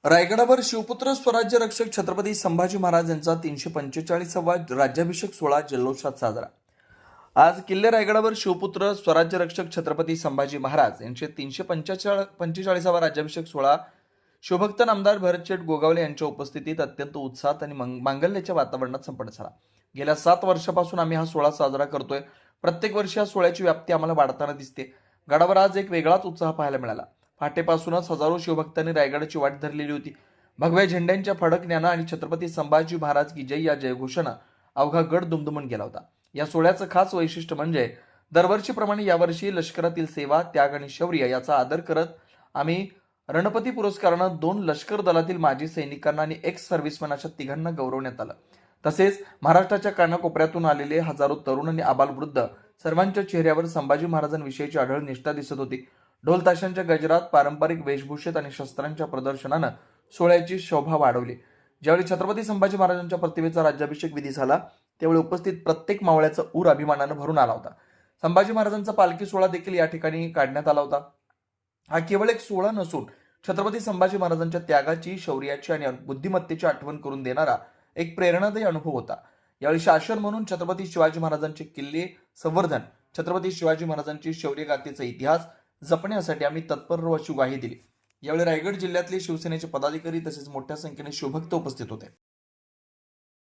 रायगडावर शिवपुत्र स्वराज्य रक्षक छत्रपती संभाजी महाराज यांचा 345वा राज्याभिषेक सोहळा जल्लोषात साजरा। आज किल्ले रायगडावर शिवपुत्र स्वराज्य रक्षक छत्रपती संभाजी महाराज यांचे 345वा राज्याभिषेक सोहळा शिवभक्त नामदार भरतशेठ गोगावले यांच्या उपस्थितीत अत्यंत उत्साहात आणि मांगल्याच्या वातावरणात संपन्न झाला। गेल्या 7 वर्षापासून आम्ही हा सोहळा साजरा करतोय। प्रत्येक वर्षी या सोहळ्याची व्याप्ती आम्हाला वाढताना दिसते। गडावर आज एक वेगळाच उत्साह पाहायला मिळाला। पहाटेपासूनच हजारो शिवभक्तांनी रायगडाची वाट धरलेली होती। भगव्या झेंड्यांच्या फडकण्यानं आणि छत्रपती संभाजी महाराज की जय या जयघोषणा अवघा गड दुमदुमून गेला होता। या सोहळ्याचं खास वैशिष्ट्य म्हणजे दरवर्षीप्रमाणे यावर्षी लष्करातील सेवा, त्याग आणि शौर्य याचा आदर करत आम्ही रणपती पुरस्कारानं 2 लष्कर दलातील माजी सैनिकांना आणि एक्स सर्व्हिसमॅन अशा तिघांना गौरवण्यात आलं। तसेच महाराष्ट्राच्या कानाकोपऱ्यातून आलेले हजारो तरुण आणि आबालवृद्ध सर्वांच्या चेहऱ्यावर संभाजी महाराजांविषयीची आढळ निष्ठा दिसत होती। ढोल ताशांच्या गजरात, पारंपरिक वेशभूषेत आणि शस्त्रांच्या प्रदर्शनानं सोहळ्याची शोभा वाढवली। ज्यावेळी छत्रपती संभाजी महाराजांच्या प्रतिमेचा राज्याभिषेक विधी झाला त्यावेळी उपस्थित प्रत्येक मावळ्याचा ऊर अभिमानानं भरून आला होता। संभाजी महाराजांचा पालखी सोहळा देखील या ठिकाणी काढण्यात आला होता। हा केवळ एक सोहळा नसून छत्रपती संभाजी महाराजांच्या त्यागाची, शौर्याची आणि बुद्धिमत्तेची आठवण करून देणारा एक प्रेरणादायी अनुभव होता। यावेळी शासन म्हणून छत्रपती शिवाजी महाराजांचे किल्ले संवर्धन, छत्रपती शिवाजी महाराजांची शौर्यगाथेचा इतिहास जपण्यासाठी आम्ही तत्पर अशी ग्वाही दिली। यावेळी रायगड जिल्ह्यातले शिवसेनेचे पदाधिकारी तसेच मोठ्या संख्येने शिवभक्त उपस्थित होते।